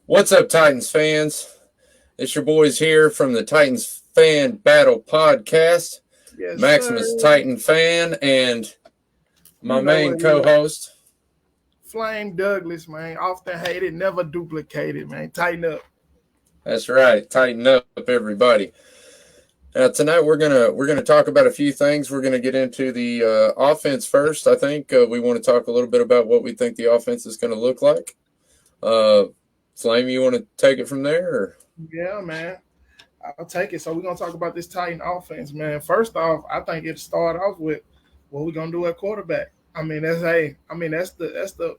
What's up, Titans fans? It's your boys here from the Titans Fan Battle Podcast. Yes, sir. Maximus Titan fan and You my know main what it is. co-host. Flame Douglas, man. Often hated, never duplicated, man. Tighten up. That's right. Tighten up, everybody. Tonight we're gonna talk about a few things. We're gonna get into the offense first. I think we want to talk a little bit about what we think the offense is going to look like. Flame, you want to take it from there? Or? Yeah, man. I'll take it. So we're gonna talk about this Titan offense, man. First off, I think it start off with what we're gonna do at quarterback. That's the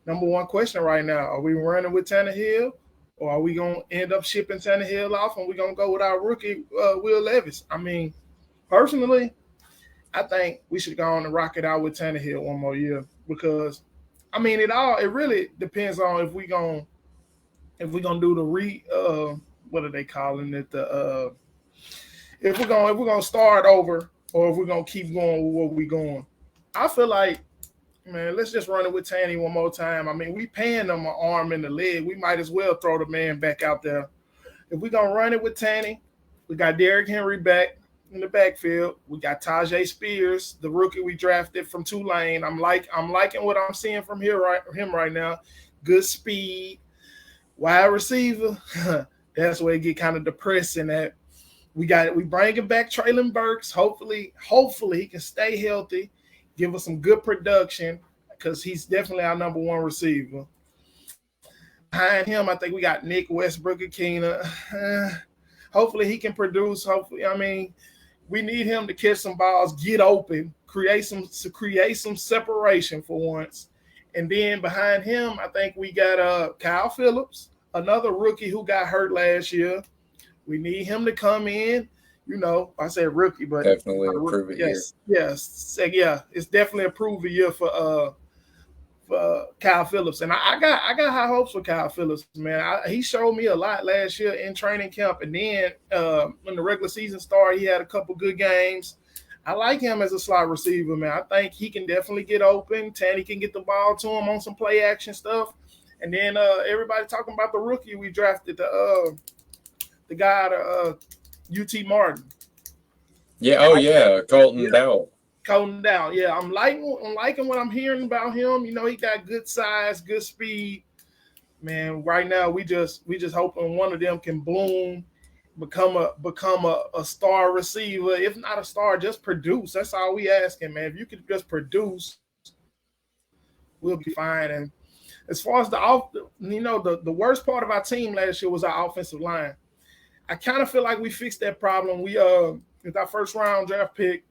number one question right now. Are we running with Tannehill, or are we gonna end up shipping Tannehill off and we're gonna go with our rookie Will Levis? Personally, I think we should go on and rock it out with Tannehill one more year because it really depends on if we gonna do the what are they calling it, the if we're gonna start over or if we're gonna keep going with what we going. I feel like, man, let's just run it with Tanny one more time. I mean, we paying them an arm and a leg. We might as well throw the man back out there. If we're gonna run it with Tanny, we got Derrick Henry back in the backfield. We got Tajay Spears, the rookie we drafted from Tulane. I'm liking what I'm seeing from him right now. Good speed, wide receiver. That's where it get kind of depressing. That we bringing back Traylon Burks. Hopefully he can stay healthy, give us some good production because he's definitely our number one receiver. Behind him, I think we got Nick Westbrook Akina. Hopefully he can produce. We need him to catch some balls, get open, create some separation for once. And then behind him, I think we got Kyle Phillips, another rookie who got hurt last year. We need him to come in. I said rookie, but definitely improve it. Yeah. It's definitely a proven year for Kyle Phillips, and I got high hopes for Kyle Phillips, man. He showed me a lot last year in training camp, and then when the regular season started, he had a couple good games. I like him as a slot receiver, man. I think he can definitely get open. Tanny can get the ball to him on some play action stuff, and then everybody talking about the rookie we drafted, the guy, UT Martin. Yeah. Oh yeah, Colton Dowell. Colton Dowell. Yeah, I'm liking what I'm hearing about him. He got good size, good speed. Man, right now we just hoping one of them can bloom, become a star receiver. If not a star, just produce. That's all we asking, man. If you could just produce, we'll be fine. And as far as the worst part of our team last year was our offensive line. I kind of feel like we fixed that problem. We with our first round draft pick.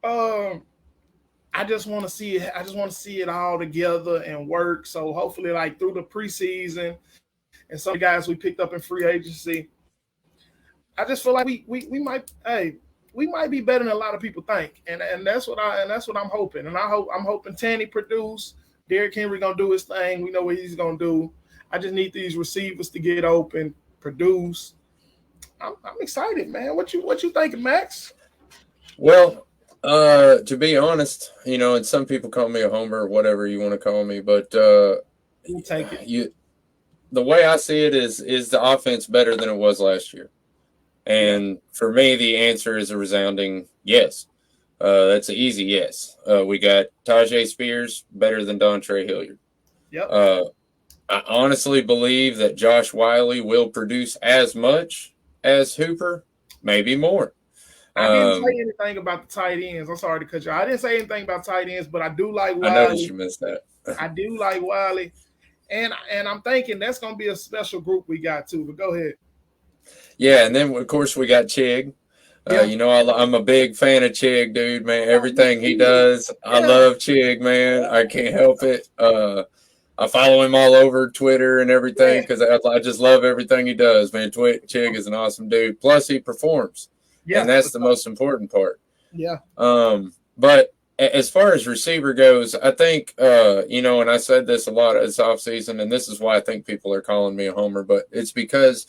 I just want to see it. I just want to see it all together and work. So hopefully, like through the preseason and some guys we picked up in free agency, I just feel like we might be better than a lot of people think, and that's what I'm hoping. And I'm hoping Tanny produce. Derrick Henry gonna do his thing. We know what he's gonna do. I just need these receivers to get open, produce. I'm excited, man. What you thinking, Max? Well, to be honest, and some people call me a homer or whatever you want to call me, but We'll take it. The way I see it is the offense better than it was last year? And for me, the answer is a resounding yes. That's an easy yes. We got Tajay Spears better than Dontre Hilliard. Yep. I honestly believe that Josh Wiley will produce as much as Hooper, maybe more. I didn't say anything about the tight ends. I'm sorry to cut you. I didn't say anything about tight ends, but I do like Wiley. I noticed you missed that. I do like Wiley, and I'm thinking that's going to be a special group we got too. But go ahead. Yeah, and then of course we got Chig. I'm a big fan of Chig, dude, man. Everything he does, I love Chig, man. I can't help it. I follow him all over Twitter and everything because I just love everything he does, man. Chig is an awesome dude. Plus, he performs, and that's the most important part. Yeah. But as far as receiver goes, I think, and I said this a lot this offseason, and this is why I think people are calling me a homer, but it's because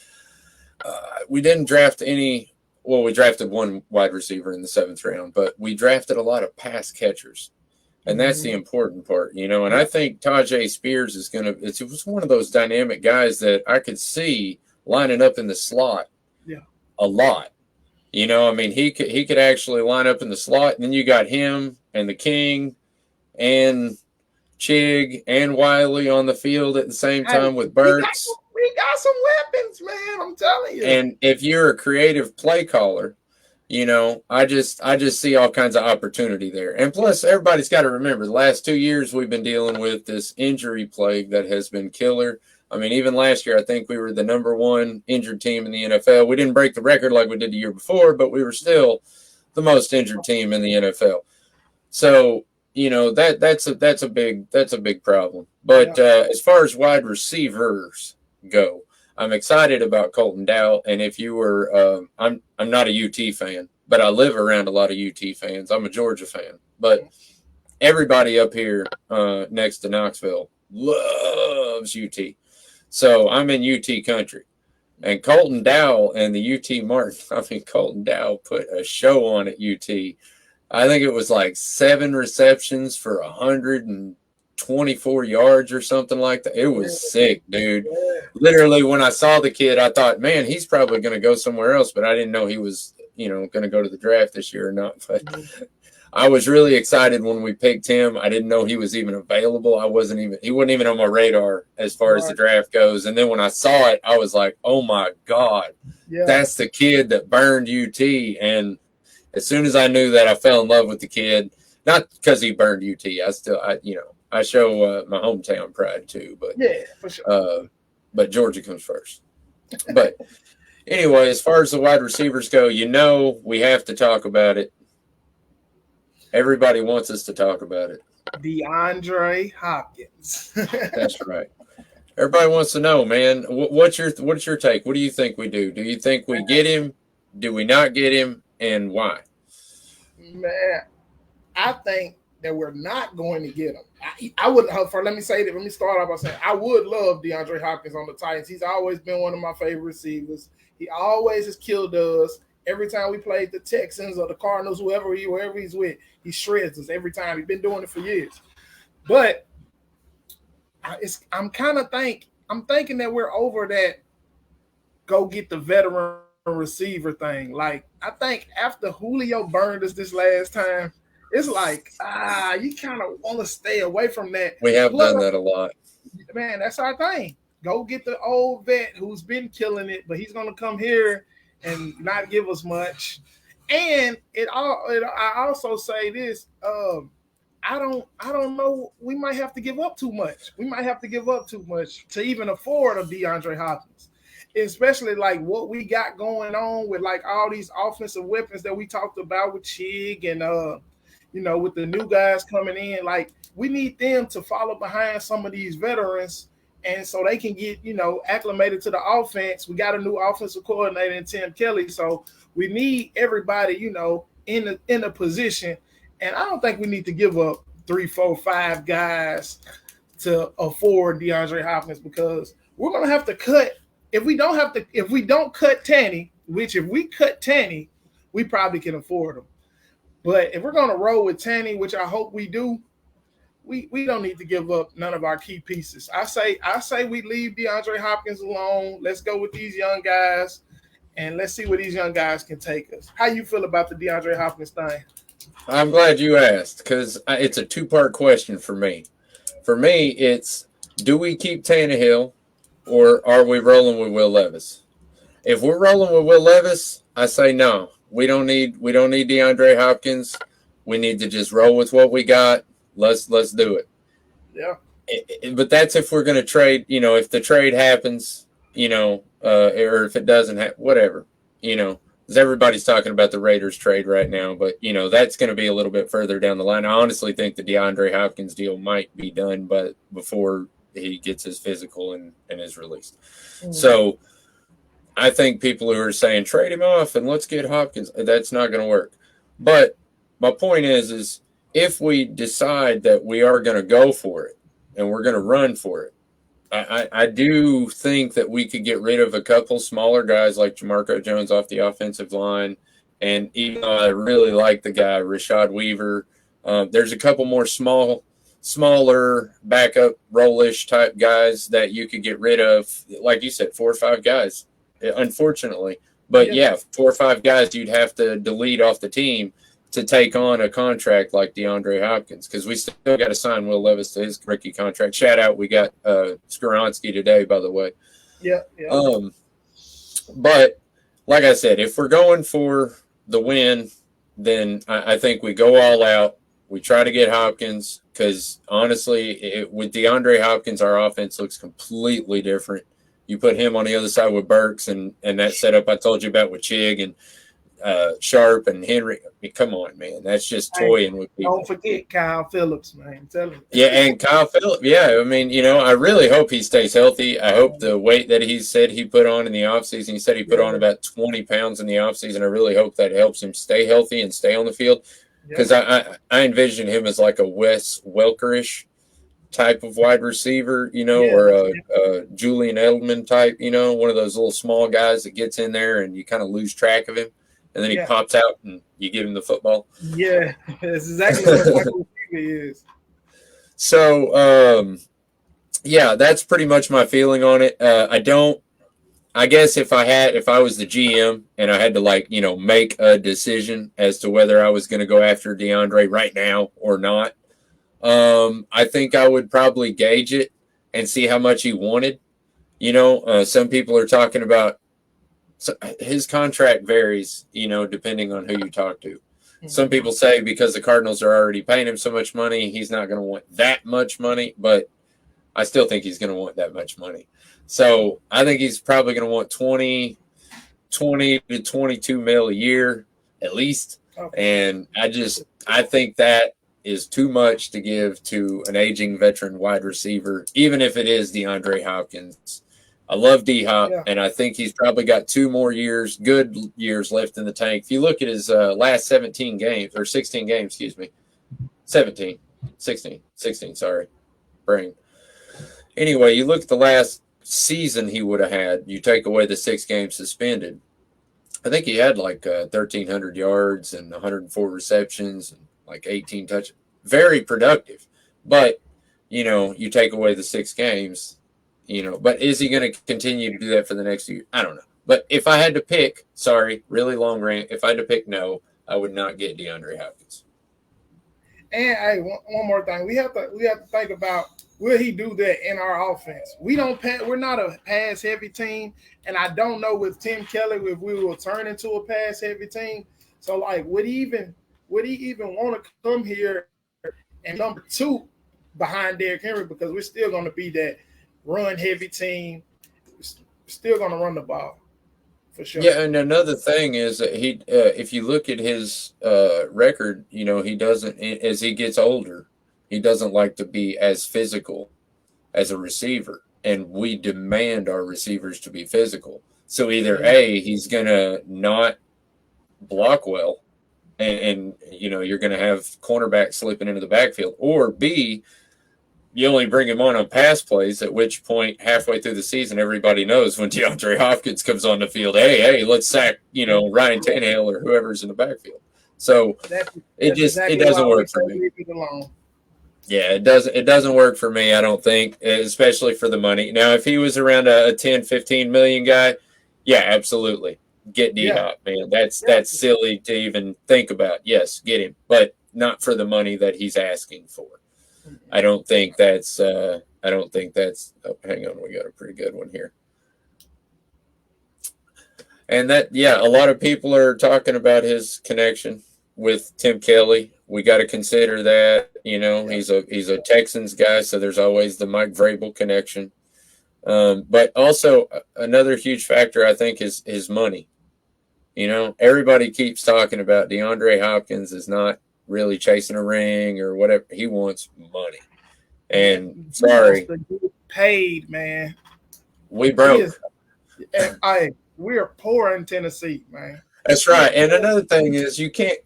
we didn't draft any. Well, we drafted one wide receiver in the 7th round, but we drafted a lot of pass catchers. And that's the important part, you know. And I Yeah. think Tajay Spears is going to, it was one of those dynamic guys that I could see lining up in the slot Yeah. a lot. You know, I mean, he could actually line up in the slot. And then you got him and the King and Chig and Wiley on the field at the same Hey, time with Burks. we got some weapons, man. I'm telling you. And if you're a creative play caller, you know, I just see all kinds of opportunity there. And plus, everybody's got to remember, the last 2 years we've been dealing with this injury plague that has been killer. I mean, even last year, I think we were the #1 injured team in the NFL. We didn't break the record like we did the year before, but we were still the most injured team in the NFL. So, you know, that's a big problem. But as far as wide receivers go, I'm excited about Colton Dow. And if you were, I'm not a UT fan, but I live around a lot of UT fans. I'm a Georgia fan, but everybody up here next to Knoxville loves UT. So I'm in UT country. And Colton Dow and the UT Martin, I mean, Colton Dow put a show on at UT. I think it was like 7 receptions for 124 yards or something like that. It was sick, dude. Literally, when I saw the kid, I thought, man, he's probably going to go somewhere else, but I didn't know he was, you know, going to go to the draft this year or not. But I was really excited when we picked him. I didn't know he was even available. He wasn't even on my radar as far as the draft goes. And then when I saw it, I was like, oh my God, that's the kid that burned UT. And as soon as I knew that, I fell in love with the kid. Not because he burned UT. I show my hometown pride too. But yeah, for sure. But Georgia comes first. But anyway, as far as the wide receivers go, you know, we have to talk about it. Everybody wants us to talk about it. DeAndre Hopkins. That's right. Everybody wants to know, man. What's your take? What do you think we do? Do you think we get him? Do we not get him? And why? Man, I think that we're not going to get him. I would. Let me start off by saying I would love DeAndre Hopkins on the Titans. He's always been one of my favorite receivers. He always has killed us. Every time we played the Texans or the Cardinals, whoever he's with, he shreds us every time. He's been doing it for years. But I'm thinking that we're over that go get the veteran receiver thing. Like, I think after Julio burned us this last time, it's like, you kind of want to stay away from that. We have done that a lot. Man, that's our thing. Go get the old vet who's been killing it, but he's going to come here and not give us much. And I also say this, I don't know. We might have to give up too much. We might have to give up too much to even afford a DeAndre Hopkins, especially like what we got going on with like all these offensive weapons that we talked about with Chig and with the new guys coming in. Like, we need them to follow behind some of these veterans, and so they can get, acclimated to the offense. We got a new offensive coordinator in Tim Kelly, so we need everybody, in a position. And I don't think we need to give up 3, 4, 5 guys to afford DeAndre Hopkins, because we're gonna have to cut. If we don't cut Tanny, which if we cut Tanny, we probably can afford him. But if we're gonna roll with Tanny, which I hope we do, we don't need to give up none of our key pieces. I say we leave DeAndre Hopkins alone. Let's go with these young guys, and let's see where these young guys can take us. How you feel about the DeAndre Hopkins thing? I'm glad you asked, because it's a 2-part question for me. For me, it's, do we keep Tannehill, or are we rolling with Will Levis? If we're rolling with Will Levis, I say no. We don't need DeAndre Hopkins. We need to just roll with what we got. Let's do it. Yeah. But that's if we're going to trade. If the trade happens, or if it doesn't, whatever. Because everybody's talking about the Raiders trade right now, but that's going to be a little bit further down the line. I honestly think the DeAndre Hopkins deal might be done, but before he gets his physical and is released. Mm-hmm. So I think people who are saying trade him off and let's get Hopkins, that's not going to work. But my point is if we decide that we are going to go for it and we're going to run for it, I do think that we could get rid of a couple smaller guys like Jamarco Jones off the offensive line. And even though I really like the guy, Rashad Weaver, There's a couple more smaller backup rollish type guys that you could get rid of, like you said, 4 or 5 guys, unfortunately. But yeah, 4 or 5 guys you'd have to delete off the team to take on a contract like DeAndre Hopkins, because we still got to sign Will Levis to his rookie contract. Shout out, we got Skoronski today, by the way. Yeah. But like I said, if we're going for the win, then I think we go all out. We try to get Hopkins, because honestly, with DeAndre Hopkins, our offense looks completely different. You put him on the other side with Burks and that setup I told you about with Chig and Sharp and Henry. I mean, come on, man. That's just toying with people. Don't forget Kyle Phillips, man. Tell him. Yeah, and Kyle Phillips. Yeah, I mean, I really hope he stays healthy. I hope the weight that he said he put on in the offseason, he said he put on about 20 pounds in the offseason. I really hope that helps him stay healthy and stay on the field, because I envision him as like a Wes Welker-ish type of wide receiver, or a Julian Edelman type, one of those little small guys that gets in there and you kind of lose track of him. And then he pops out and you give him the football. Yeah, that's exactly what he is. So, that's pretty much my feeling on it. I guess if I was the GM and I had to make a decision as to whether I was going to go after DeAndre right now or not, I think I would probably gauge it and see how much he wanted. Some people are talking about, so his contract varies, depending on who you talk to. Some people say because the Cardinals are already paying him so much money, he's not going to want that much money, but I still think he's going to want that much money. So I think he's probably going to want 20 to 22 mil a year at least. Okay. And I think that is too much to give to an aging veteran wide receiver, even if it is DeAndre Hopkins. I love D-Hop, and I think he's probably got 2 more years, good years left in the tank. If you look at his last 16 games, 16, sorry, brain. Anyway, you look at the last season he would have had, you take away the 6 games suspended, I think he had 1,300 yards and 104 receptions and 18 touches. Very productive. But, you take away the 6 games, but is he going to continue to do that for the next year? I don't know. But if I had to pick, really long rant, if I had to pick, no, I would not get DeAndre Hopkins. And hey, one more thing. We have to think about, will he do that in our offense? We're not a pass heavy team, and I don't know with Tim Kelly if we will turn into a pass heavy team. So would he even want to come here and number 2 behind Derrick Henry, because we're still going to be that run heavy team, still going to run the ball for sure. Yeah, and another thing is that if you look at his record, he doesn't, as he gets older, he doesn't like to be as physical as a receiver, and we demand our receivers to be physical. So either A, he's going to not block well, and you're going to have cornerbacks slipping into the backfield, or B, you only bring him on pass plays, at which point halfway through the season, everybody knows when DeAndre Hopkins comes on the field, hey, let's sack, Ryan Tannehill or whoever's in the backfield. So it doesn't work for me. Yeah, it doesn't work for me, I don't think, especially for the money. Now, if he was around a 10, 15 million guy, yeah, absolutely. Get D-Hop, man. That's silly to even think about. Yes, get him, but not for the money that he's asking for. I don't think that's oh, hang on, we got a pretty good one here. And a lot of people are talking about his connection with Tim Kelly. We got to consider that, he's a Texans guy, so there's always the Mike Vrabel connection. But also another huge factor, I think, is his money. Everybody keeps talking about DeAndre Hopkins is not really chasing a ring or whatever. He wants money. And sorry, paid, man. We broke. We're poor in Tennessee, man. That's right. And another thing is you can't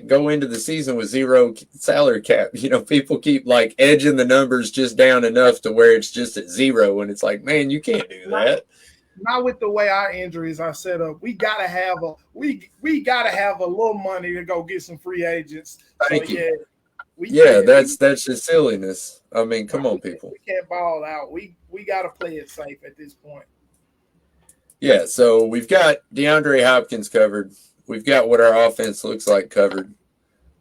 go into the season with 0 salary cap. People keep edging the numbers just down enough to where it's just at 0, and it's man, you can't do that. not with the way our injuries are set up. We gotta have we gotta have a little money to go get some free agents. Thank So you. we Yeah, can't that's just silliness. I mean, come on, people. we can't ball out. We gotta play it safe at this point. Yeah, so we've got DeAndre Hopkins covered. We've got what our offense looks like covered.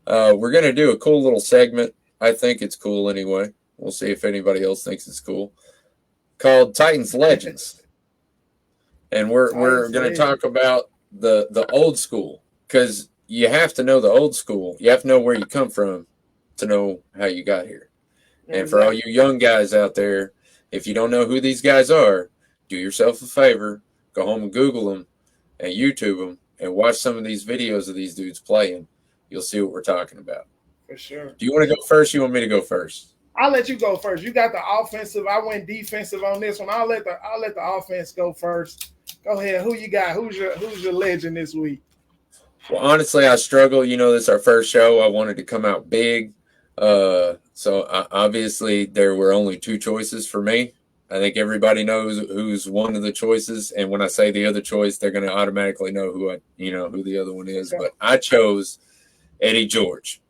We're going to do a cool little segment. I think it's cool anyway. We'll see if anybody else thinks it's cool. Called Titans Legends. And we're going to talk about the old school, because you have to know the old school. You have to know where you come from to know how you got here. And for all you young guys out there, if you don't know who these guys are, do yourself a favor. Go home and Google them and YouTube them and watch some of these videos of these dudes playing. You'll see what we're talking about. For sure. Do you want to go first? You want me to go first? I'll let you go first. You got the offensive. I went defensive on this one. I'll let the offense go first. Go ahead. Who you got? Who's your legend this week? Well, honestly, I struggle. You know, this is our first show. I wanted to come out big. So obviously there were only two choices for me. I think everybody knows who's one of the choices, and when I say the other choice, they're going to automatically know who the other one is. Okay. But I chose Eddie George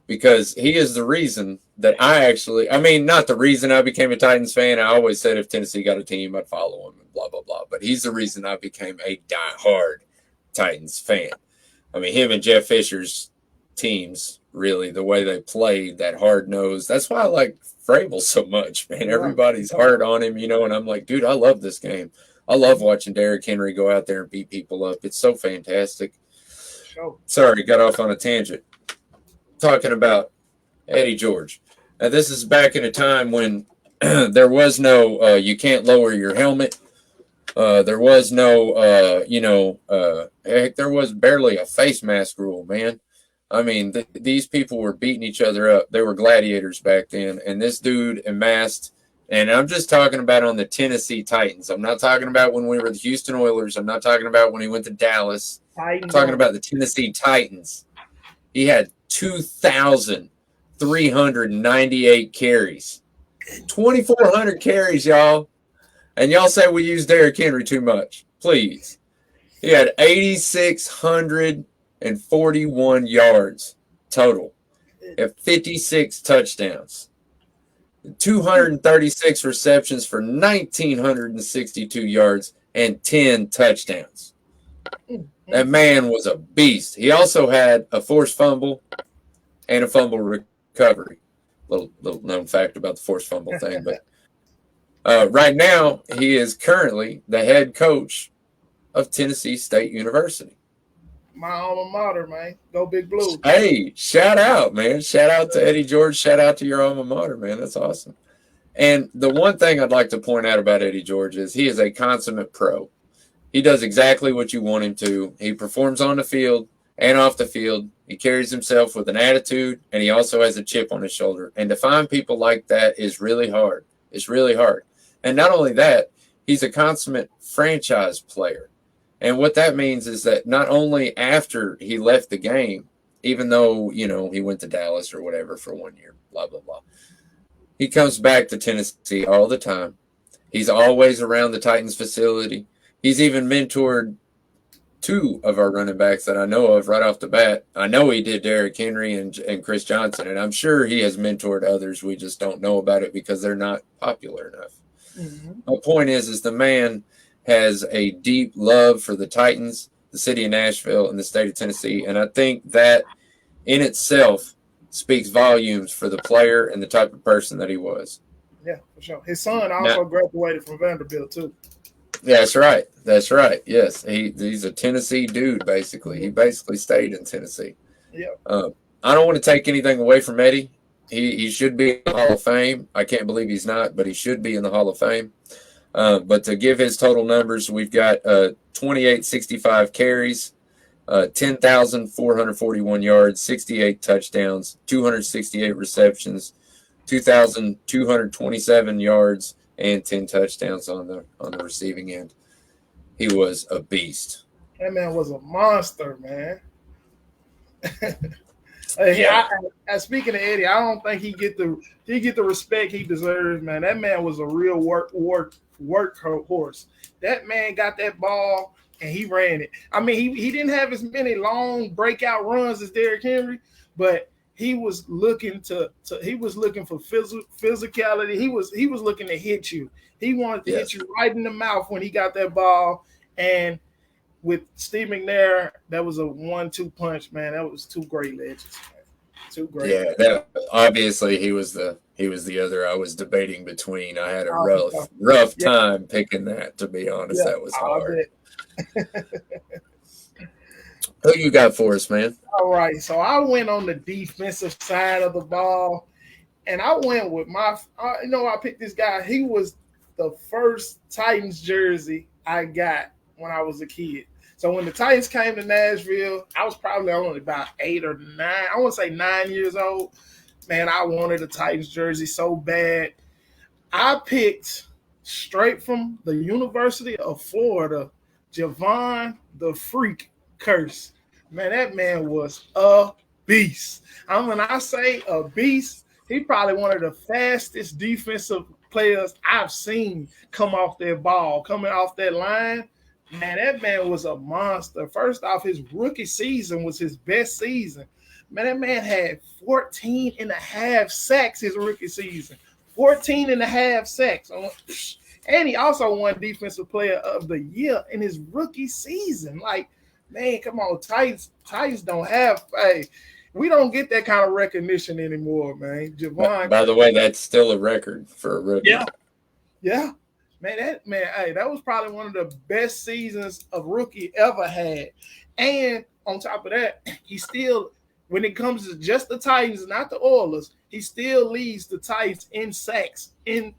because he is the reason that not the reason I became a Titans fan. I always said if Tennessee got a team, I'd follow them and blah, blah, blah. But he's the reason I became a diehard Titans fan. I mean, him and Jeff Fisher's teams, really, the way they played, that hard nose. That's why I like Vrabel so much, man. Everybody's hard on him, and I'm like, dude, I love this game. I love watching Derrick Henry go out there and beat people up. It's so fantastic. Sorry, got off on a tangent. Talking about Eddie George. Now, this is back in a time when there was no, you can't lower your helmet. There was no, heck, there was barely a face mask rule, man. I mean, these people were beating each other up. They were gladiators back then. And this dude amassed, and I'm just talking about on the Tennessee Titans. I'm not talking about when we were the Houston Oilers. I'm not talking about when he went to Dallas. I'm talking about the Tennessee Titans. He had 2,398 carries. 2,400 carries, y'all. And y'all say we use Derrick Henry too much. Please. He had 8,641 yards total at 56 touchdowns, 236 receptions for 1,962 yards and 10 touchdowns. That man was a beast. He also had a forced fumble and a fumble recovery. Little known fact about the forced fumble thing. But right now, he is currently the head coach of Tennessee State University. My alma mater, man. Go Big Blue. Hey, shout out, man. Shout out to Eddie George. Shout out to your alma mater, man. That's awesome. And the one thing I'd like to point out about Eddie George is he is a consummate pro. He does exactly what you want him to. He performs on the field and off the field. He carries himself with an attitude, and he also has a chip on his shoulder. And to find people like that is really hard. It's really hard. And not only that, he's a consummate franchise player. And what that means is that not only after he left the game, even though, he went to Dallas or whatever for 1 year, blah, blah, blah, he comes back to Tennessee all the time. He's always around the Titans facility. He's even mentored two of our running backs that I know of right off the bat. I know he did Derrick Henry and Chris Johnson, and I'm sure he has mentored others. We just don't know about it because they're not popular enough. Mm-hmm. My point is the man has a deep love for the Titans, the city of Nashville, and the state of Tennessee. And I think that in itself speaks volumes for the player and the type of person that he was. Yeah, for sure. His son also graduated from Vanderbilt, too. That's right. That's right. Yes. He's a Tennessee dude, basically. He basically stayed in Tennessee. Yeah. I don't want to take anything away from Eddie. He should be in the Hall of Fame. I can't believe he's not, but he should be in the Hall of Fame. But to give his total numbers, we've got 2,865 carries, 10,441 yards, 68 touchdowns, 268 receptions, 2,227 yards, and 10 touchdowns on the receiving end. He was a beast. That man was a monster, man. Yeah. Speaking of Eddie, I don't think he get the respect he deserves, man. That man was a real work horse. That man got that ball and he ran it. I mean, he didn't have as many long breakout runs as Derrick Henry, but he was looking he was looking for physicality. He was looking to hit you. He wanted to hit you right in the mouth when he got that ball. And with Steve McNair, that was a 1-2 punch, man. That was two great legends, man. Two great legends. That obviously he was the other I was debating between. I had a rough time picking that, to be honest. That was hard. Who you got for us, man? All right, so I went on the defensive side of the ball, and I went with I picked this guy. He was the first Titans jersey I got when I was a kid. So when the Titans came to Nashville, I was probably only about 8 or 9. I want to say 9 years old. Man, I wanted a Titans jersey so bad. I picked straight from the University of Florida, Javon the Freak Curse. Man, that man was a beast. When I say a beast, he probably one of the fastest defensive players I've seen come off that ball, coming off that line. Man, that man was a monster. First off, his rookie season was his best season. Man, that man had 14 and a half sacks his rookie season. 14 and a half sacks. And he also won Defensive Player of the Year in his rookie season. Like, man, come on. Titans don't have we don't get that kind of recognition anymore, man. Javon. By the way, that's still a record for a rookie. Yeah. Man, that was probably one of the best seasons a rookie ever had. And on top of that, he still, when it comes to just the Titans, not the Oilers, he still leads the Titans in sacks. He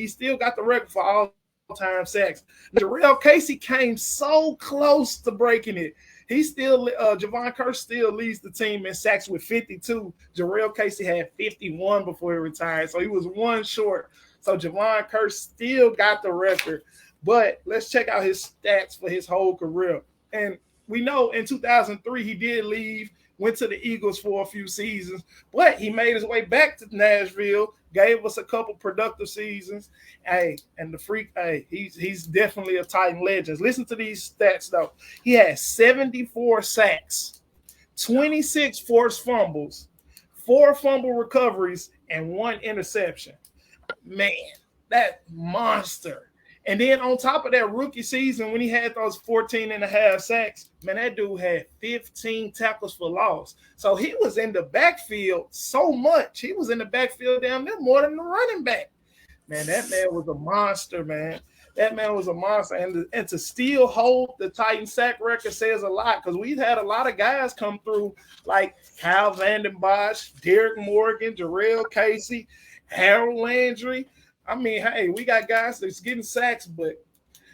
still got the record for all-time sacks. Jarrell Casey came so close to breaking it. Javon Curse still leads the team in sacks with 52. Jarrell Casey had 51 before he retired, so he was one short. So Javon Curse still got the record. But let's check out his stats for his whole career. And we know in 2003 he did leave, went to the Eagles for a few seasons, but he made his way back to Nashville, gave us a couple productive seasons. And the Freak, he's definitely a Titan legend. Listen to these stats, though. He had 74 sacks, 26 forced fumbles, 4 fumble recoveries, and 1 interception. Man, that monster. And then on top of that rookie season, when he had those 14 and a half sacks, man, that dude had 15 tackles for loss. So he was in the backfield so much. He was in the backfield down there more than the running back. Man, that man was a monster, man. That man was a monster. And to still hold the Titan sack record says a lot, because we've had a lot of guys come through like Kyle Vanden Bosch, Derek Morgan, Jarrell Casey, Harold Landry. I mean, hey, we got guys that's getting sacks, but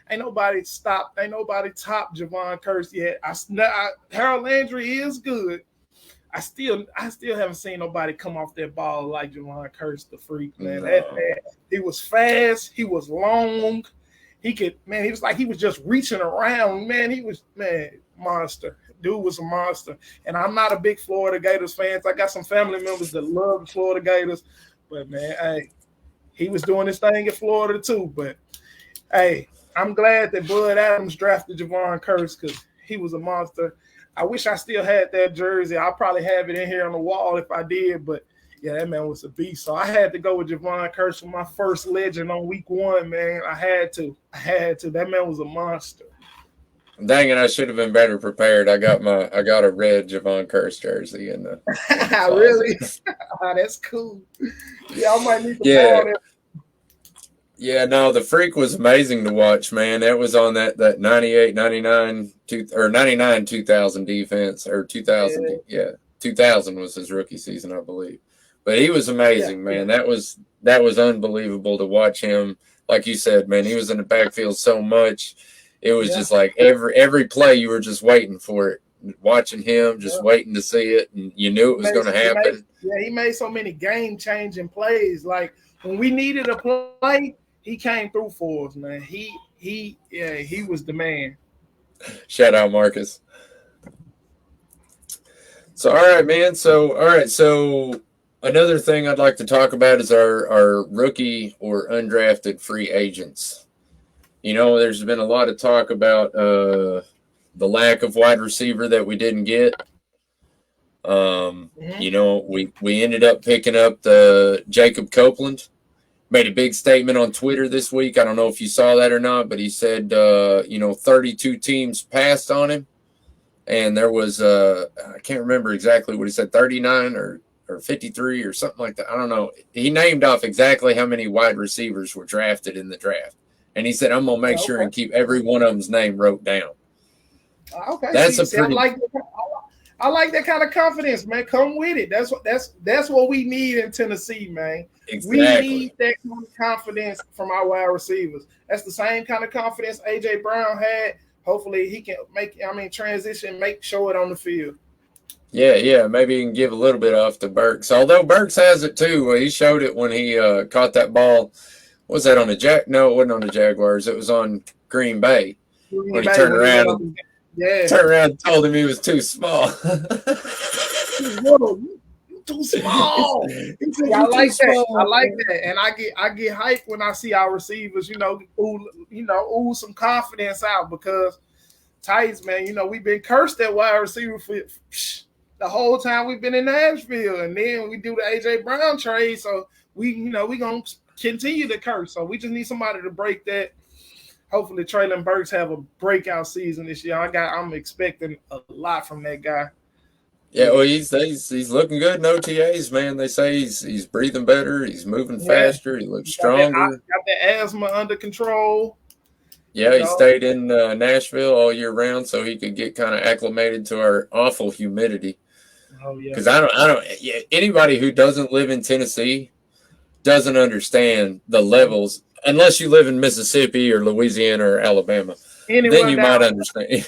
ain't nobody topped Javon Curse yet. Harold Landry is good. I still haven't seen nobody come off that ball like Javon Curse, the Freak, man. No. That man, he was fast, he was long, he was like he was just reaching around, man. Monster. Dude was a monster. And I'm not a big Florida Gators fan. I got some family members that love the Florida Gators, but man, he was doing his thing in Florida too. But hey, I'm glad that Bud Adams drafted Javon Curse because he was a monster. I wish I still had that jersey. I'll probably have it in here on the wall if I did. But yeah, that man was a beast. So I had to go with Javon Curse for my first legend on week 1, man. I had to. That man was a monster. Dang it! I should have been better prepared. I got a red Javon Curse jersey in the really? That's cool. Yeah, I might need to borrow that. Yeah, no, the Freak was amazing to watch, man. That was on that 98, 99, 99, 2000 defense, or 2000. Yeah, 2000 was his rookie season, I believe. But he was amazing, man. That was unbelievable to watch him. Like you said, man, he was in the backfield so much. It was just like every play you were just waiting for it, watching him, just waiting to see it, and you knew it was going to happen. He made so many game-changing plays. Like when we needed a play, he came through for us, man. He was the man. Shout out Marcus. So, all right, man. So another thing I'd like to talk about is our rookie or undrafted free agents. There's been a lot of talk about the lack of wide receiver that we didn't get. We ended up picking up the Jacob Copeland. Made a big statement on Twitter this week. I don't know if you saw that or not, but he said, 32 teams passed on him. And there was, I can't remember exactly what he said, 39 or 53 or something like that. I don't know. He named off exactly how many wide receivers were drafted in the draft. And he said, I'm going to make sure and keep every one of them's name wrote down. Okay. That's I like that kind of confidence, man. Come with it. That's what we need in Tennessee, man. Exactly. We need that kind of confidence from our wide receivers. That's the same kind of confidence A.J. Brown had. Hopefully he can transition, show it on the field. Yeah. Maybe he can give a little bit off to Burks. Although Burks has it too. He showed it when he caught that ball. Was that on the No, it wasn't on the Jaguars. It was on Green Bay. When he turned around and told him he was too small. Too small. I like that. And I get hyped when I see our receivers, ooh some confidence out, because Titans, man, we've been cursed at wide receiver for the whole time we've been in Nashville, and then we do the AJ Brown trade, so we gonna continue to curse. So we just need somebody to break that. Hopefully Treylon Burks have a breakout season this year. I'm expecting a lot from that guy. Yeah, well, he's looking good in OTAs, man. They say he's breathing better, he's moving faster, he looks stronger. Got the asthma under control. Yeah, he stayed in Nashville all year round so he could get kind of acclimated to our awful humidity. Oh yeah. Because I don't. Anybody who doesn't live in Tennessee doesn't understand the levels, unless you live in Mississippi or Louisiana or Alabama. Then you might understand.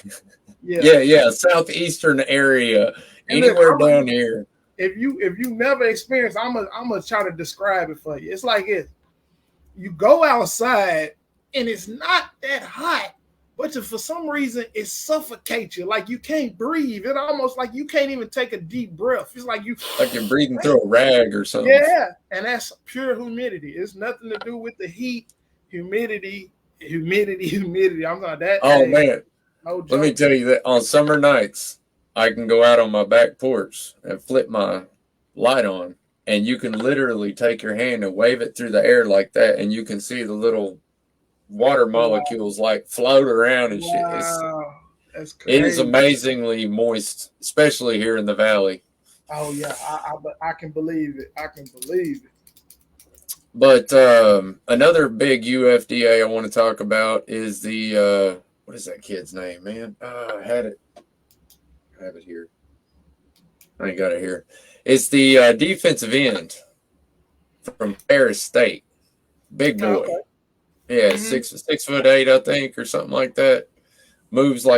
Yeah, southeastern area. Anywhere down here. If you never experienced, I'm gonna try to describe it for you. It's like you go outside and it's not that hot, but for some reason it suffocates you. Like you can't breathe. It's almost like you can't even take a deep breath. It's like you're breathing through a rag or something. Yeah, and that's pure humidity. It's nothing to do with the heat, humidity. I'm not that. Oh man, let me tell you that on summer nights, I can go out on my back porch and flip my light on, and you can literally take your hand and wave it through the air like that, and you can see the little water molecules like float around and shit. That's crazy. It is amazingly moist, especially here in the valley. Oh yeah, I can believe it. But another big UFDA I want to talk about is the what is that kid's name, man? I have it here. I ain't got it here. It's the defensive end from Ferris State. Big boy. Okay. Yeah, 6'8", I think, or something like that. Moves he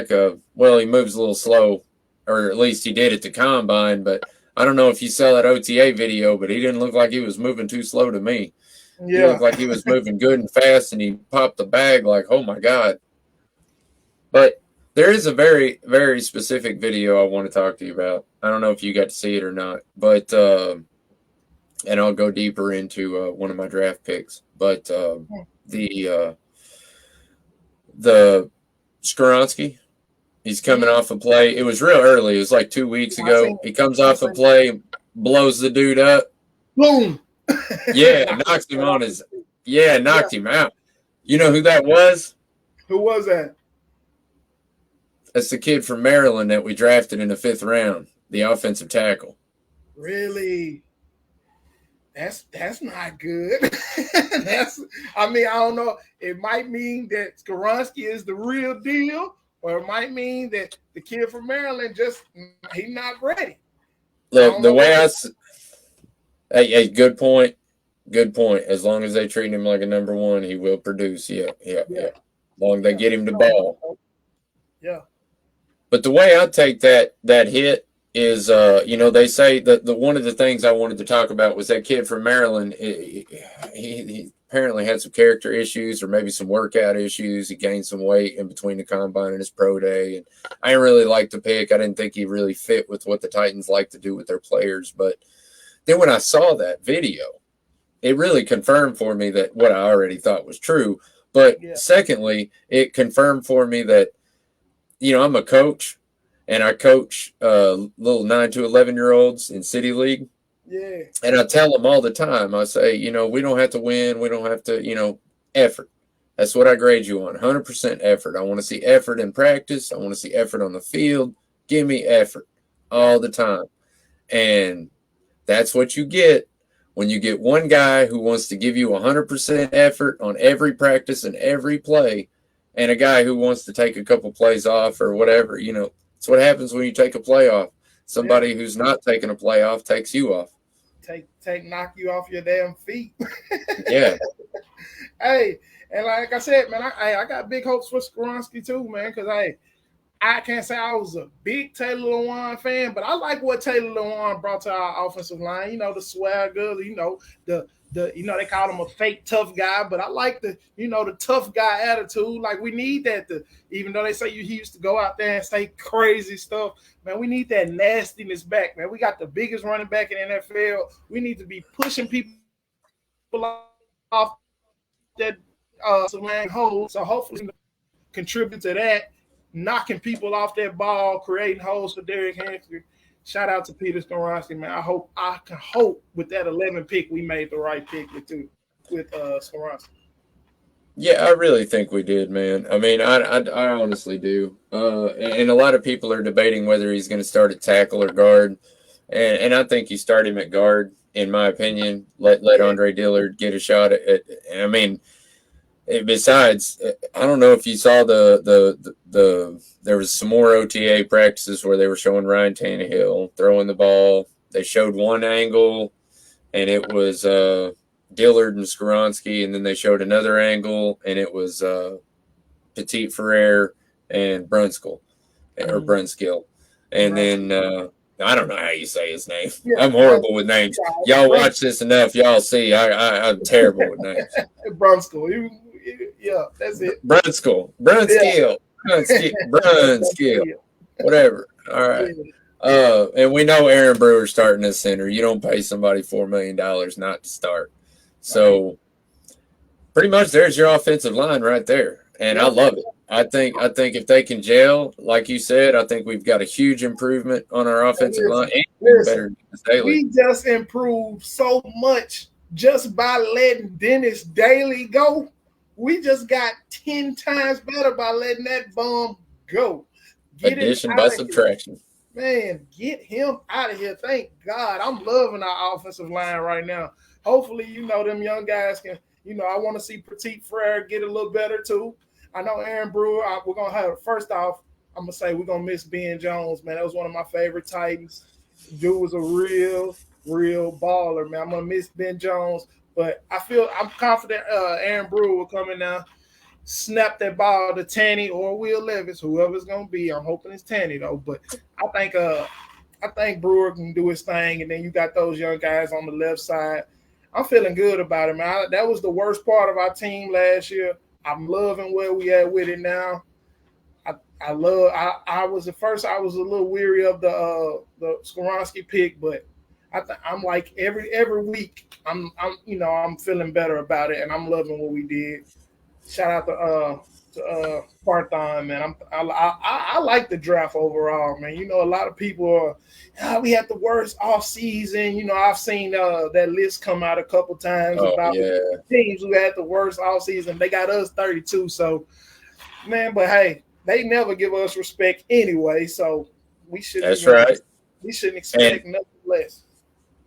moves a little slow, or at least he did at the combine. But I don't know if you saw that OTA video, but he didn't look like he was moving too slow to me. Yeah. He looked like he was moving good and fast, and he popped the bag like, oh my God. But there is a very, very specific video I want to talk to you about. I don't know if you got to see it or not, but and I'll go deeper into one of my draft picks. But the Skoronsky, he's coming off a play. It was real early. It was like 2 weeks ago. He comes off a play, blows the dude up. Boom. Knocks him on his. Knocked him out. You know who that was? Who was that? That's the kid from Maryland that we drafted in the 5th round, the offensive tackle. Really? That's not good. I don't know. It might mean that Skoronsky is the real deal, or it might mean that the kid from Maryland he's not ready. The way hey, good point. Good point. As long as they treat him like a number one, he will produce. Yeah. As long as they get him the ball. Yeah. But the way I take that hit is, they say that one of the things I wanted to talk about was that kid from Maryland. He apparently had some character issues or maybe some workout issues. He gained some weight in between the combine and his pro day. And I didn't really like the pick. I didn't think he really fit with what the Titans like to do with their players. But then when I saw that video, it really confirmed for me that what I already thought was true. But secondly, it confirmed for me that, I'm a coach and I coach little 9 to 11-year-olds in City League. Yeah. And I tell them all the time, I say, we don't have to win. We don't have to, effort. That's what I grade you on, 100% effort. I want to see effort in practice. I want to see effort on the field. Give me effort all the time. And that's what you get when you get one guy who wants to give you 100% effort on every practice and every play, and a guy who wants to take a couple plays off or whatever. It's what happens when you take a play off. Somebody who's not taking a play off takes you off. Knock you off your damn feet. Yeah. Hey, and like I said, man, I got big hopes for Skoronski too, man, because I can't say I was a big Taylor Lewan fan, but I like what Taylor Lewan brought to our offensive line. The swagger, they call him a fake tough guy, but I like the tough guy attitude. Like, we need that. Even though they say he used to go out there and say crazy stuff, man, we need that nastiness back, man. We got the biggest running back in the NFL. We need to be pushing people off that line hole. So hopefully contribute to that, knocking people off that ball, creating holes for Derrick Henry. Shout out to Peter Skoronski, man. I can hope with that 11 pick we made the right pick with Skoronski. Yeah, I really think we did, man. I mean, I honestly do. And a lot of people are debating whether he's going to start at tackle or guard, and I think you start him at guard, in my opinion. Let Andre Dillard get a shot at. I mean, besides, I don't know if you saw there was some more OTA practices where they were showing Ryan Tannehill throwing the ball. They showed one angle, and it was Dillard and Skoronski, and then they showed another angle, and it was Petit Ferrer and Brunskill. And then I don't know how you say his name. Yeah, I'm horrible with names. Y'all watch this enough, y'all see I'm terrible with names. Brunskill. Yeah, that's it. Brunskill. Whatever. All right. And we know Aaron Brewer's starting as center. You don't pay somebody $4 million not to start. So pretty much there's your offensive line right there. And I love it. I think if they can gel, like you said, I think we've got a huge improvement on our offensive line. And we just improved so much just by letting Dennis Daly go. We just got 10 times better by letting that bum go. Addition by subtraction. Man, get him out of here. Thank God. I'm loving our offensive line right now. Hopefully, them young guys can, I want to see Petit Frere get a little better too. I know Aaron Brewer, we're going to have, first off, I'm going to say we're going to miss Ben Jones, man. That was one of my favorite Titans. Dude was a real baller, man. I'm going to miss Ben Jones. But I'm confident Aaron Brewer will come in now, snap that ball to Tanny or Will Levis, whoever's going to be. I'm hoping it's Tanny, though. But I think Brewer can do his thing, and then you got those young guys on the left side. I'm feeling good about it, man. That was the worst part of our team last year. I'm loving where we at with it now. I was at first I was a little weary of the Skoronski pick, but I'm like every week I'm feeling better about it, and I'm loving what we did. Shout out to Parthon, man. I like the draft overall, man. A lot of people are we had the worst off season. I've seen that list come out a couple times about teams who had the worst off season. They got us 32, so man, but hey, they never give us respect anyway, so we shouldn't. That's right. We shouldn't expect nothing less.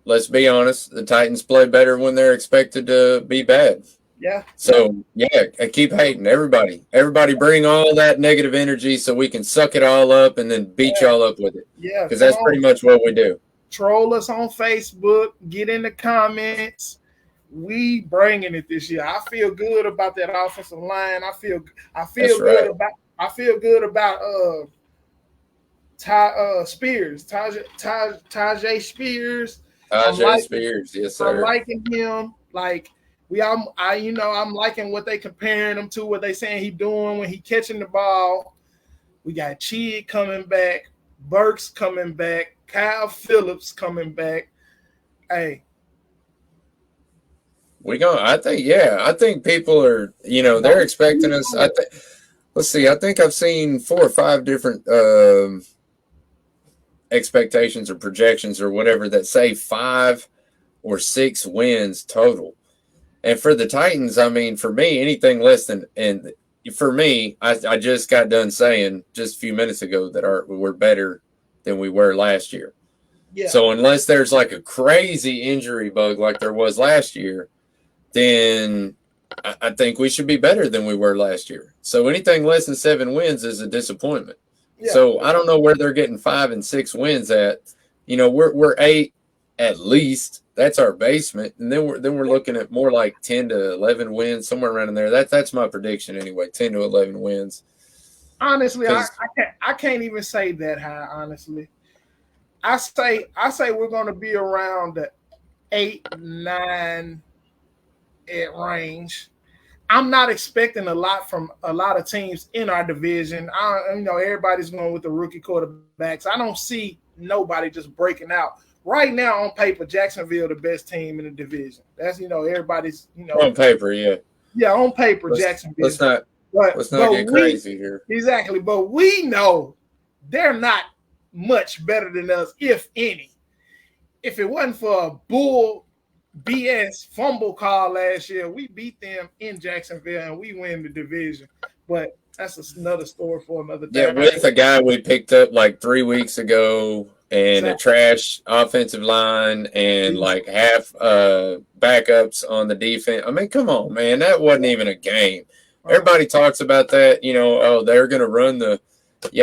Let's be honest, the Titans play better when they're expected to be bad. Yeah. So, I keep hating everybody. Everybody bring all that negative energy so we can suck it all up and then beat y'all up with it. Yeah. Because that's pretty much what we do. Troll us on Facebook. Get in the comments. We bringing it this year. I feel good about that offensive line. I feel good about Spears. Tajay Spears. Tajay Spears, yes, sir. I'm liking him. Like, I'm liking what they comparing him to, what they saying he doing when he catching the ball. We got Chig coming back, Burks coming back, Kyle Phillips coming back. Hey, I think people are, they're expecting us. Let's see, I think I've seen 4 or 5 different expectations or projections or whatever that say 5 or 6 wins total. And for the Titans, I mean, for me, anything less than, and for me, I just got done saying just a few minutes ago that we're better than we were last year. Yeah. So unless there's like a crazy injury bug like there was last year, then I think we should be better than we were last year. So anything less than 7 wins is a disappointment. Yeah. So I don't know where they're getting 5 and 6 wins at. We're 8 at least. That's our basement, and then we're looking at more like 10 to 11 wins, somewhere around in there. That's my prediction anyway. 10 to 11 wins. Honestly, I can't even say that high. Honestly, I say we're going to be around the 8-9 at range. I'm not expecting a lot from a lot of teams in our division. Everybody's going with the rookie quarterbacks. I don't see nobody just breaking out. Right now, on paper, Jacksonville the best team in the division. That's everybody's on paper, yeah. Yeah, on paper, Jacksonville. Let's not get crazy here. Exactly, but we know they're not much better than us, if any. If it wasn't for a bull BS fumble call last year, we beat them in Jacksonville and we win the division. But that's another story for another day. Yeah, with a guy we picked up like 3 weeks ago. And a trash offensive line and like half backups on the defense. I mean, come on, man. That wasn't even a game. Everybody talks about that, they're going to run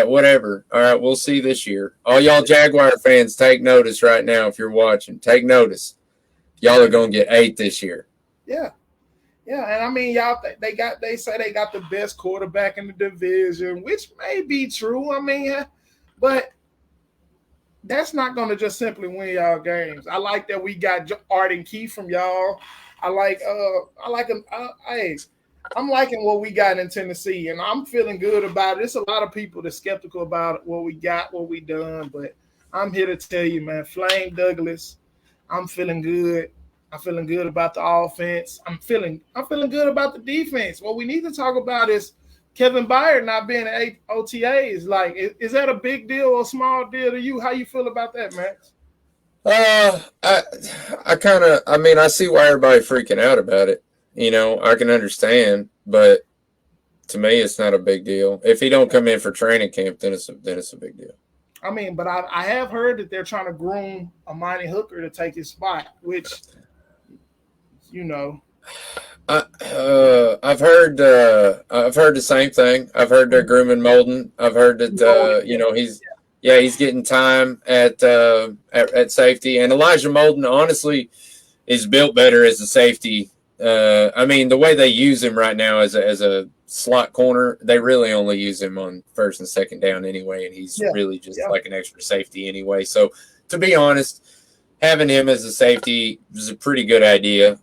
whatever. All right, we'll see this year. All y'all Jaguar fans, take notice right now if you're watching. Take notice. Y'all are going to get 8 this year. Yeah. Yeah, and I mean, y'all, they say they got the best quarterback in the division, which may be true. I mean, but that's not going to just simply win y'all games. I like that we got Arden Key from y'all. I'm liking what we got in Tennessee, and I'm feeling good about it. There's a lot of people that's skeptical about what we got, what we done, but I'm here to tell you, man, Flame Douglas, I'm feeling good. I'm feeling good about the offense. I'm feeling good about the defense. What we need to talk about is Kevin Byard not being at OTAs. Like, is that a big deal or a small deal to you? How you feel about that, Max? I see why everybody's freaking out about it. I can understand, but to me, it's not a big deal. If he don't come in for training camp, then it's a big deal. I mean, but I have heard that they're trying to groom Amani Hooker to take his spot, which, I've heard the same thing. I've heard they're grooming Molden. I've heard that he's getting time at safety. And Elijah Molden honestly is built better as a safety. The way they use him right now as a slot corner, they really only use him on first and second down anyway, and he's really just like an extra safety anyway. So to be honest, having him as a safety was a pretty good idea.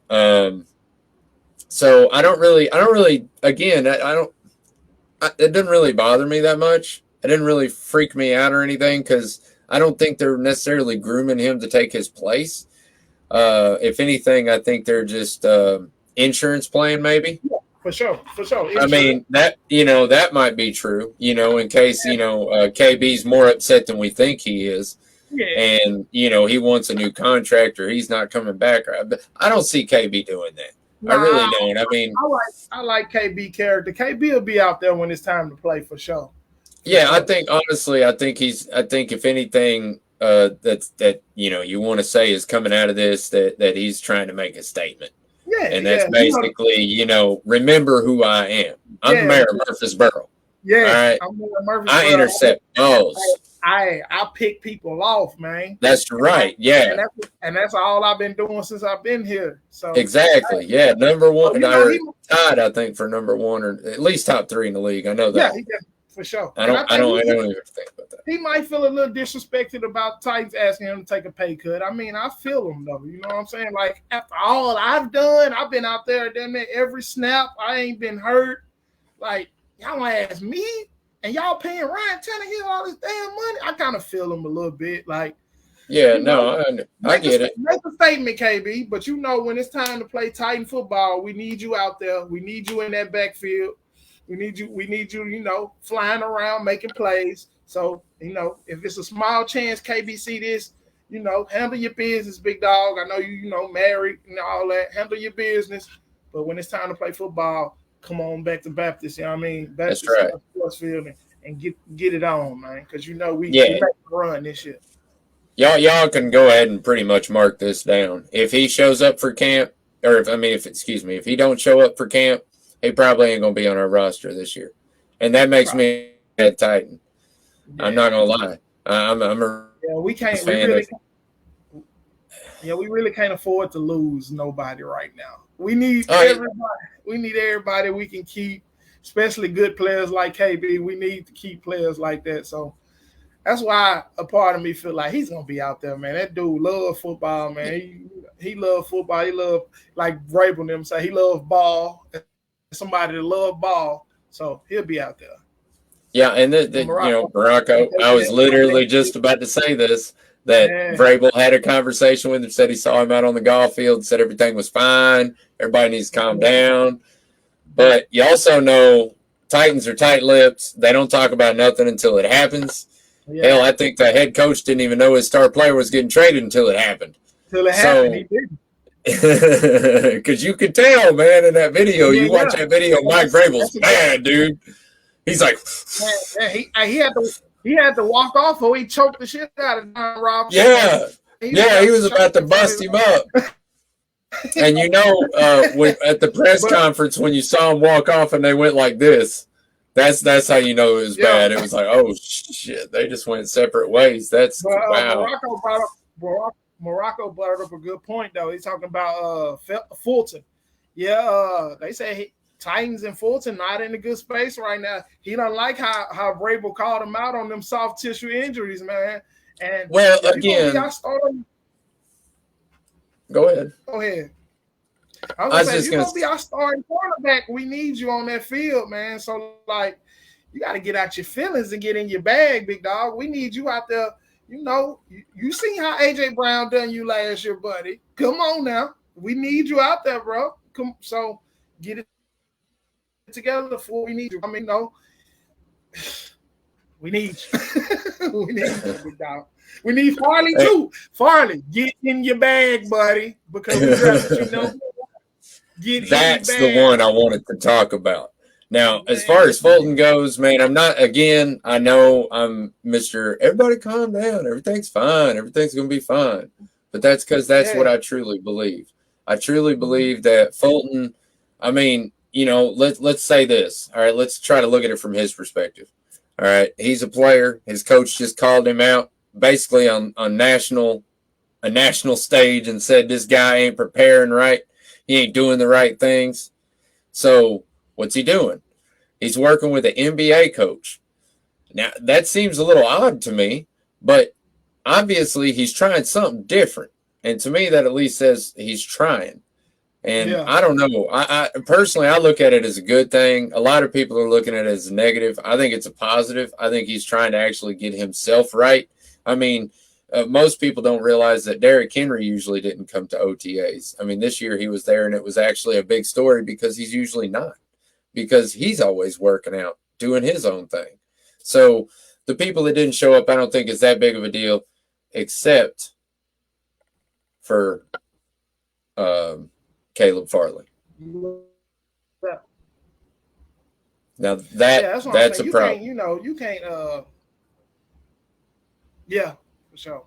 So it didn't really bother me that much. It didn't really freak me out or anything because I don't think they're necessarily grooming him to take his place. If anything, I think they're just insurance playing maybe. Yeah, for sure. Insurance. I mean, that might be true, in case, KB's more upset than we think he is. Yeah. And, he wants a new contract or he's not coming back. But I don't see KB doing that. I really don't. I mean, I like KB character. KB will be out there when it's time to play for sure. Yeah, I think honestly, I think if anything that you want to say is coming out of this that he's trying to make a statement. Yeah, and that's basically remember who I am. I'm Mayor Murfreesboro. Yeah, all right? I'm Mayor Murfreesboro. I intercept balls. I pick people off, man. That's right. Yeah, and that's all I've been doing since I've been here. So exactly. Yeah, number one. Tied, I think, for number one or at least top 3 in the league. I know that. Yeah, for sure. I don't even think about that. He might feel a little disrespected about Titans asking him to take a pay cut. I mean, I feel him though. You know what I'm saying? Like after all I've done, I've been out there damn near every snap. I ain't been hurt. Like y'all want to ask me, and y'all paying Ryan Tannehill all this damn money. I kind of feel him a little bit. Like, yeah, no, I get it. Make a statement, KB. But you know, when it's time to play Titan football, we need you out there. We need you in that backfield. We need you, you know, flying around, making plays. So, you know, if it's a small chance KB see this, you know, handle your business, big dog. I know you know, married and all that. Handle your business. But when it's time to play football, come on back to Baptist. You know what I mean? That's right. Sports field and get it on, man. Because you know we make a run this year. Y'all can go ahead and pretty much mark this down. If he shows up for camp, or if he don't show up for camp, he probably ain't gonna be on our roster this year, and that makes me a Titan. Yeah. I'm not gonna lie. I'm a we really can't afford to lose nobody right now. We need everybody. We need everybody we can keep, especially good players like KB. We need to keep players like that. So that's why a part of me feel like he's gonna be out there, man. That dude love football, man. He love football. He love, like Vrabel and them say, he love ball. Somebody that love ball, so he'll be out there. Yeah, and Morocco. I was literally just about to say this. That Vrabel had a conversation with him, said he saw him out on the golf field, said everything was fine. Everybody needs to calm down. But you also know Titans are tight-lipped. They don't talk about nothing until it happens. Yeah. Hell, I think the head coach didn't even know his star player was getting traded until it happened. He didn't. Because you could tell, man, in that video. You watch that video, Mike Vrabel's mad, dude. He's like, he had to walk off, or he choked the shit out of Don Robinson. He was about to bust him up. And you know, at the press conference when you saw him walk off and they went like this, that's how you know it was bad. It was like, oh shit, they just went separate ways. That's wow. Morocco brought up a good point though. He's talking about Fulton. Yeah, they say Titans and Fulton not in a good space right now. He don't like how Vrabel called him out on them soft tissue injuries, man. And well, again, go ahead. I was going to say, you're going to be our starting quarterback. We need you on that field, man. So, like, you got to get out your feelings and get in your bag, big dog. We need you out there. You know, you seen how A.J. Brown done you last year, buddy. Come on now. We need you out there, bro. So, get it together before we need you. I mean, no. We need you. We need you, big dog. We need Farley, too. Farley, get in your bag, buddy. Because we drafted you know. That's the one I wanted to talk about. Now, as far as Fulton goes, man, I'm not, again, I know I'm Mr. Everybody calm down. Everything's fine. Everything's going to be fine. But that's because that's what I truly believe. I truly believe that Fulton, I mean, you know, let's say this. All right, let's try to look at it from his perspective. All right, he's a player. His coach just called him out basically on a national stage and said this guy ain't preparing right. He ain't doing the right things. So what's he doing? He's working with an NBA coach. Now, that seems a little odd to me, but obviously he's trying something different. And to me, that at least says he's trying. And I don't know. I personally, I look at it as a good thing. A lot of people are looking at it as a negative. I think it's a positive. I think he's trying to actually get himself right. I mean, most people don't realize that Derrick Henry usually didn't come to OTAs. I mean, this year he was there, and it was actually a big story because he's usually not, because he's always working out, doing his own thing. So the people that didn't show up, I don't think it's that big of a deal, except for Caleb Farley. Now that's a problem. You can't. Yeah, for sure.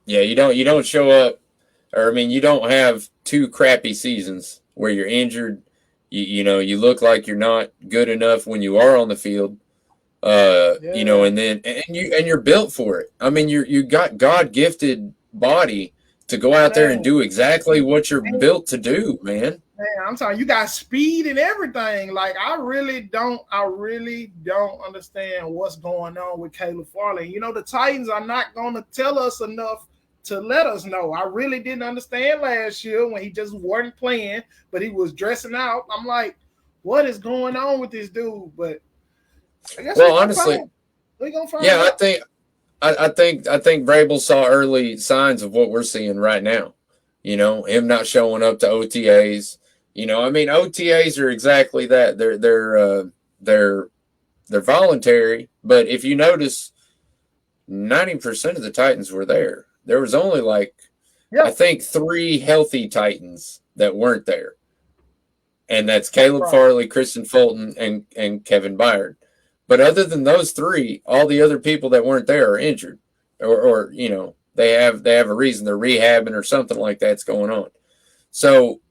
Yeah, you don't show up, or I mean, you don't have two crappy seasons where you're injured. You know, you look like you're not good enough when you are on the field. You know, and you're built for it. I mean, you got God-gifted body to go out there and do exactly what you're built to do, man. Man, I'm telling you, got speed and everything. Like I really don't understand what's going on with Caleb Farley. You know, the Titans are not going to tell us enough to let us know. I really didn't understand last year when he just wasn't playing, but he was dressing out. I'm like, what is going on with this dude? But I guess honestly, we're gonna find yeah, out. I think Vrabel saw early signs of what we're seeing right now. You know, him not showing up to OTAs. You know, I mean, OTAs are exactly that. They're voluntary, but if you notice, 90% of the Titans were there. There was only I think 3 healthy Titans that weren't there, and that's Caleb Farley, Kristen Fulton, and Kevin Byard. But other than those 3, all the other people that weren't there are injured, or you know, they have a reason, they're rehabbing or something like that's going on. So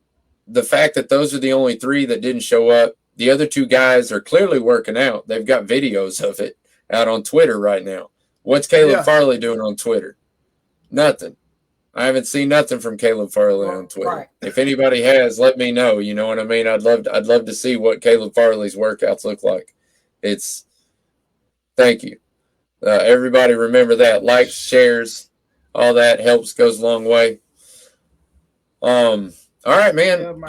the fact that those are the only 3 that didn't show up, the other 2 guys are clearly working out. They've got videos of it out on Twitter right now. What's Caleb Farley doing on Twitter? Nothing. I haven't seen nothing from Caleb Farley on Twitter. Right. If anybody has, let me know. You know what I mean? I'd love to see what Caleb Farley's workouts look like. Thank you. Everybody remember that. Likes, shares, all that helps, goes a long way. All right, man.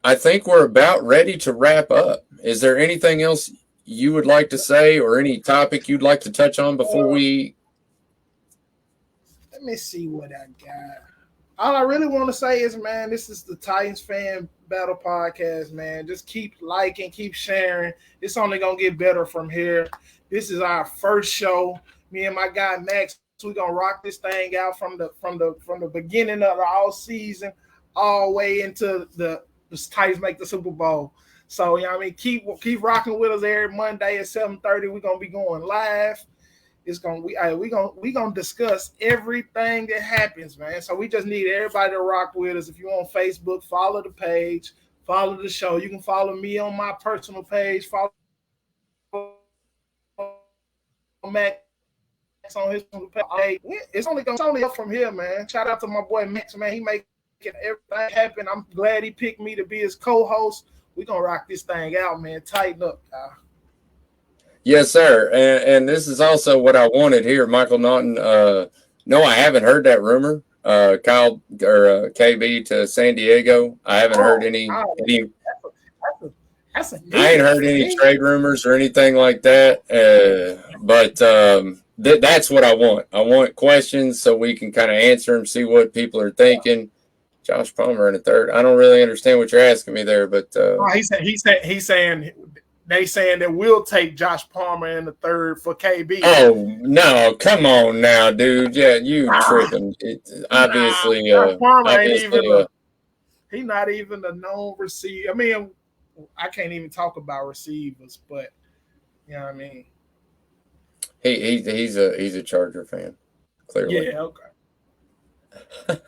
I think we're about ready to wrap up. Is there anything else you would like to say or any topic you'd like to touch on before we? Let me see what I got. All I really want to say is, man, this is the Titans Fan Battle Podcast, man. Just keep liking, keep sharing. It's only going to get better from here. This is our first show. Me and my guy, Max, we're going to rock this thing out from the beginning of the all season all the way into the Titans make the Super Bowl. So, you know what I mean? Keep rocking with us every Monday at 7:30. We're going to be going live. It's we're gonna discuss everything that happens, man. So we just need everybody to rock with us. If you're on Facebook, follow the page, follow the show. You can follow me on my personal page, follow Max on his page. It's only up from here, man. Shout out to my boy Max, man. He making everything happen. I'm glad he picked me to be his co-host. We're gonna rock this thing out, man. Tighten up, y'all. Yes, sir. And this is also what I wanted here, Michael Naughton. No, I haven't heard that rumor. Kyle or KB to San Diego. I haven't heard any. I ain't heard any trade rumors or anything like that. But that's what I want. I want questions so we can kind of answer them, see what people are thinking. Josh Palmer in the third. I don't really understand what you're asking me there, but he's saying. They saying that we'll take Josh Palmer in the third for KB. Oh no! Come on now, dude. Yeah, you tripping? Obviously, Palmer ain't even. He's not even a known receiver. I mean, I can't even talk about receivers, but you know what I mean. He's a Charger fan, clearly. Yeah. Okay.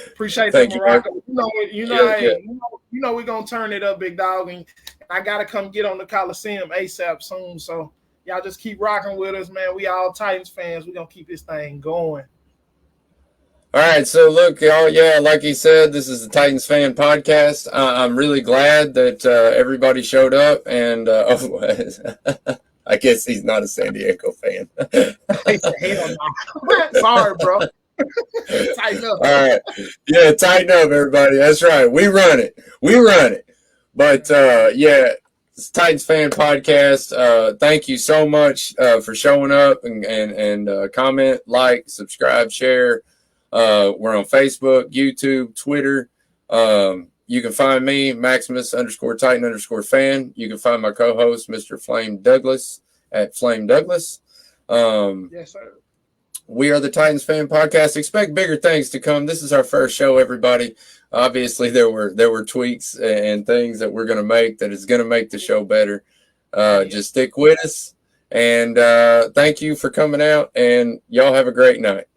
Appreciate that, Morocco. You know we're gonna turn it up, big dog, and I gotta come get on the Coliseum ASAP soon. So y'all just keep rocking with us, man. We all Titans fans. We're gonna keep this thing going. All right, so look, y'all, yeah, like he said, this is the Titans Fan Podcast. I'm really glad that everybody showed up, and I guess he's not a San Diego fan. Hell no. Sorry, bro. Tighten up. All right. Yeah, tighten up, everybody. That's right. We run it. But, yeah, it's Titans Fan Podcast. Thank you so much for showing up and comment, like, subscribe, share. We're on Facebook, YouTube, Twitter. You can find me, Maximus _Titan_fan. You can find my co-host, Mr. Flame Douglas, at Flame Douglas. Yes, sir. We are the Titans Fan Podcast. Expect bigger things to come. This is our first show, everybody. Obviously, there were tweaks and things that we're going to make that is going to make the show better. Just stick with us. And thank you for coming out. And y'all have a great night.